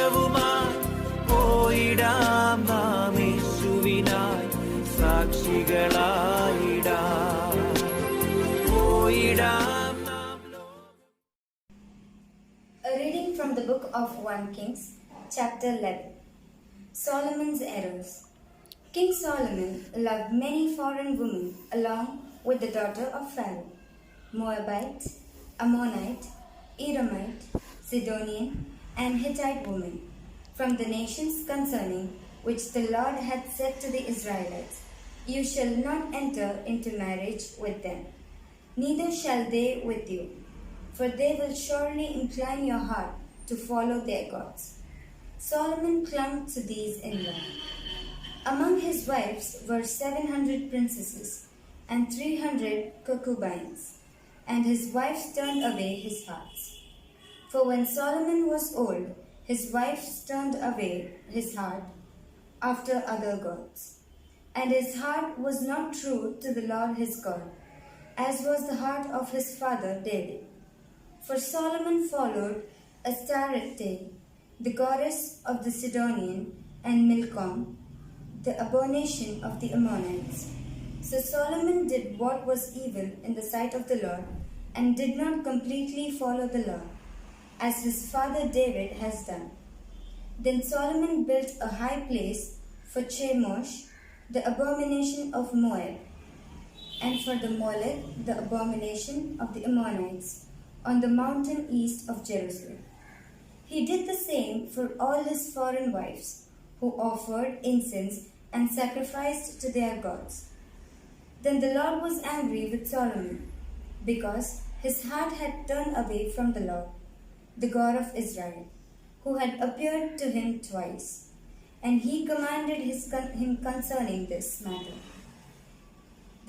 സത്യവുമായി പോയിടാം നാം യേശുവിനായി സാക്ഷികളായിടാം പോയിടാം നാം. A reading from the book of 1 Kings, chapter 11. Solomon's errors. King Solomon loved many foreign women along with the daughter of Pharaoh, Moabite, Ammonite, Edomite, Sidonian, and Hittite women, from the nations concerning which the Lord had said to the Israelites, "You shall not enter into marriage with them, neither shall they with you, for they will surely incline your heart to follow their gods." Solomon clung to these in love. Among his wives were 700 princesses and 300 concubines, and his wives turned away his heart. For when Solomon was old, his wives turned away his heart after other gods, and his heart was not true to the Lord his God, as was the heart of his father David. For Solomon followed Ashtoreth, the goddess of the Sidonian, and Milcom, the abomination of the Ammonites. So Solomon did what was evil in the sight of the Lord, and did not completely follow the Lord, as his father David has done. Then Solomon built a high place for Chemosh, the abomination of Moab, and for the Molech, the abomination of the Ammonites, on the mountain east of Jerusalem. He did the same for all his foreign wives, who offered incense and sacrificed to their gods. Then the Lord was angry with Solomon, because his heart had turned away from the Lord, the God of Israel, who had appeared to him twice, and he commanded him concerning this matter,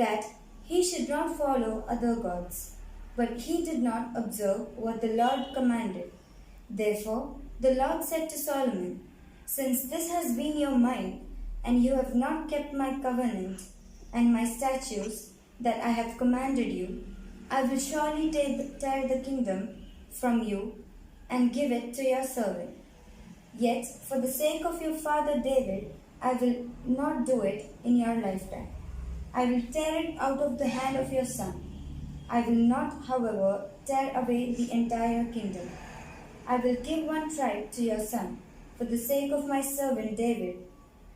that he should not follow other gods, but he did not observe what the Lord commanded. Therefore the Lord said to Solomon, "Since this has been your mind, and you have not kept my covenant and my statutes that I have commanded you, I will surely tear the kingdom from you and give it to your servant. Yet for the sake of your father David, I will not do it in your lifetime. I will tear it out of the hand of your son. I will not, however, tear away the entire kingdom. I will give one tribe to your son, for the sake of my servant David,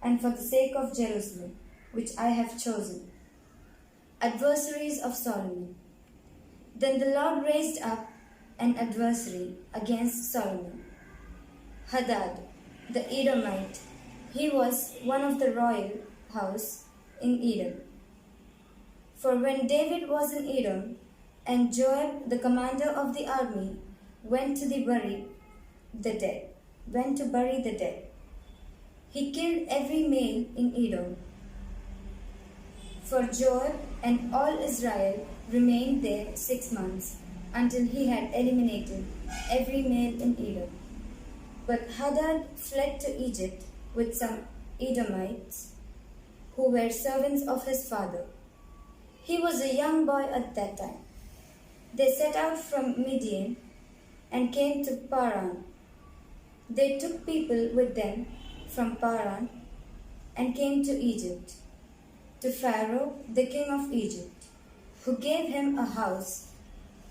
and for the sake of Jerusalem, which I have chosen." Adversaries of Solomon. Then the Lord raised up an adversary against Solomon, Hadad, the Edomite. He was one of the royal house in Edom. For when David was in Edom, and Joab, the commander of the army, went to bury the dead, he killed every male in Edom. For Joab and all Israel remained there 6 months, until he had eliminated every male in Edom. But Hadad fled to Egypt with some Edomites who were servants of his father. He was a young boy at that time. They set out from Midian and came to Paran. They took people with them from Paran and came to Egypt, to Pharaoh, the king of Egypt, who gave him a house,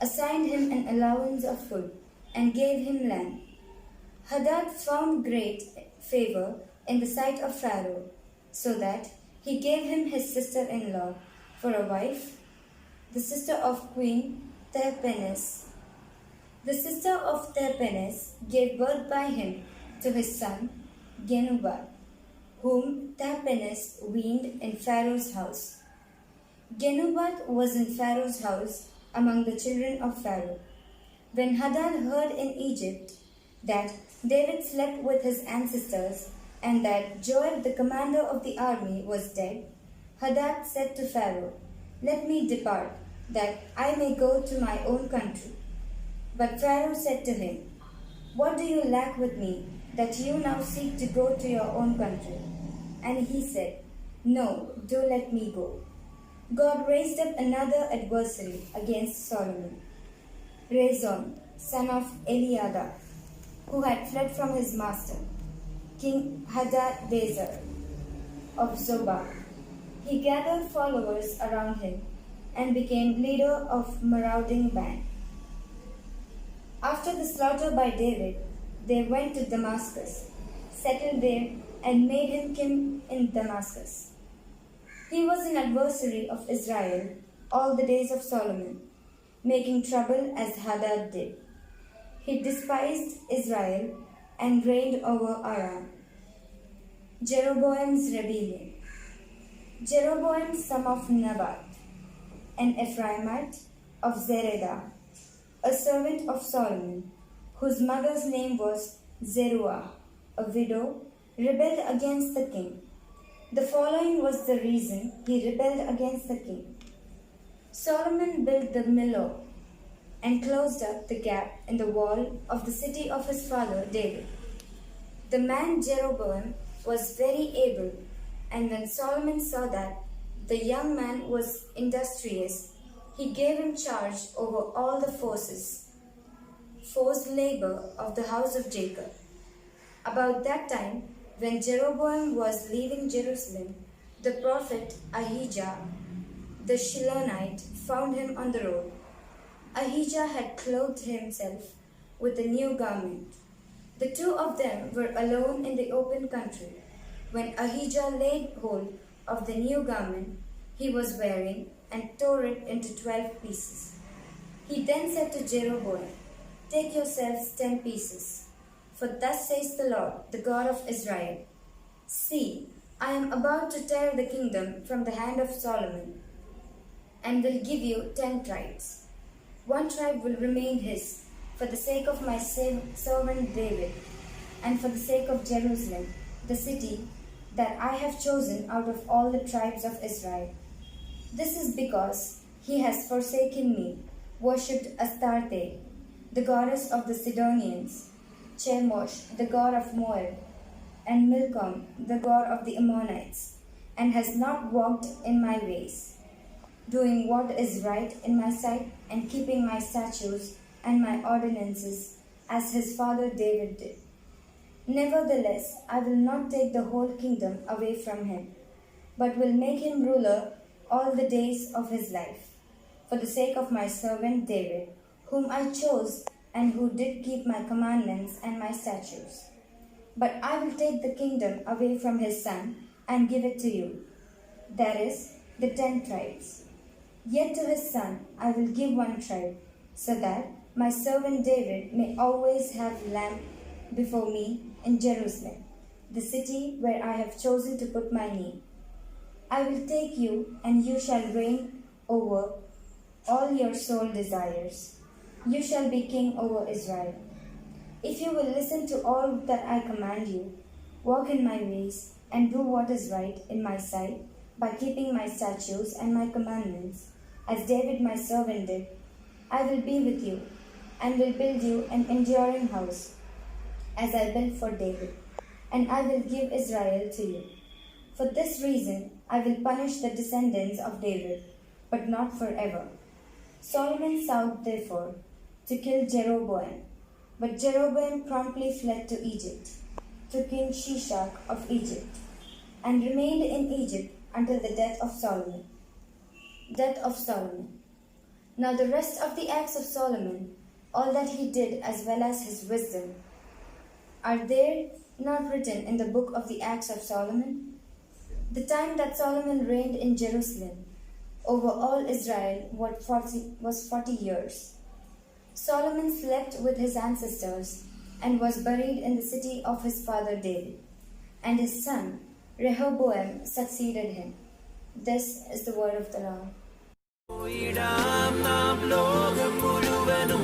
assigned him an allowance of food, and gave him land. Hadad found great favor in the sight of Pharaoh, so that he gave him his sister-in-law for a wife, the sister of Queen Tahpenes. The sister of Tahpenes gave birth by him to his son Genubat, whom Tahpenes weaned in Pharaoh's house. Genubat was in Pharaoh's house among the children of Pharaoh. When Hadad heard in Egypt that David slept with his ancestors, and that Joab, the commander of the army, was dead, Hadad said to Pharaoh, "Let me depart, that I may go to my own country." But Pharaoh said to him, "What do you lack with me, that you now seek to go to your own country?" And he said, "No, do let me go." God raised up another adversary against Solomon, Rezon, son of Eliada. who had fled from his master, King Hadadezer of Zobah. He gathered followers around him and became leader of marauding band. After the slaughter by David, they went to Damascus, settled there, and made him king in Damascus. He was an adversary of Israel all the days of Solomon, making trouble as Hadad did. He despised Israel and reigned over Aram. Jeroboam's rebellion. Jeroboam, son of Nebat, an Ephraimite of Zeredah, a servant of Solomon, whose mother's name was Zeruah, a widow, rebelled against the king. The following was the reason he rebelled against the king. Solomon built the Millo and closed up the gap in the wall of the city of his father David. The man Jeroboam was very able, and when Solomon saw that the young man was industrious, he gave him charge over all the forced labor of the house of Jacob. About that time, when Jeroboam was leaving Jerusalem, the prophet Ahijah the Shilonite found him on the road. Ahijah had clothed himself with a new garment. The two of them were alone in the open country. When Ahijah laid hold of the new garment he was wearing and tore it into 12 pieces. He then said to Jeroboam, "Take yourselves 10 pieces. For thus says the Lord, the God of Israel, See, I am about to tear the kingdom from the hand of Solomon, and will give you 10 tribes. 1 tribe will remain his, for the sake of my servant David, and for the sake of Jerusalem, the city that I have chosen out of all the tribes of Israel. This is because he has forsaken me, worshipped Astarte, the goddess of the Sidonians, Chemosh, the god of Moab, and Milcom, the god of the Ammonites, and has not walked in my ways, doing what is right in my sight, and keeping my statutes and my ordinances, as his father David did. Nevertheless, I will not take the whole kingdom away from him, but will make him ruler all the days of his life, for the sake of my servant David, whom I chose, and who did keep my commandments and my statutes. But I will take the kingdom away from his son, and give it to you, that is, the 10 tribes. Yet to his son I will give 1 tribe, so that my servant David may always have lamp before me in Jerusalem, the city where I have chosen to put my name. I will take you, and you shall reign over all your soul desires. You shall be king over Israel. If you will listen to all that I command you, walk in my ways, and do what is right in my sight, by keeping my statutes and my commandments, as David my servant did, I will be with you, and will build you an enduring house, as I built for David, and I will give Israel to you. For this reason I will punish the descendants of David, but not forever." Solomon sought, therefore, to kill Jeroboam, but Jeroboam promptly fled to Egypt, to King Shishak of Egypt, and remained in Egypt until the death of Solomon. Now the rest of the acts of Solomon, all that he did as well as his wisdom, are there not written in the book of the Acts of Solomon? The time that Solomon reigned in Jerusalem over all Israel was 40 years. Solomon slept with his ancestors and was buried in the city of his father David, and his son Rehoboam succeeded him. This is the word of the Lord. പോയിടാം നാം ലോകം മുഴുവനും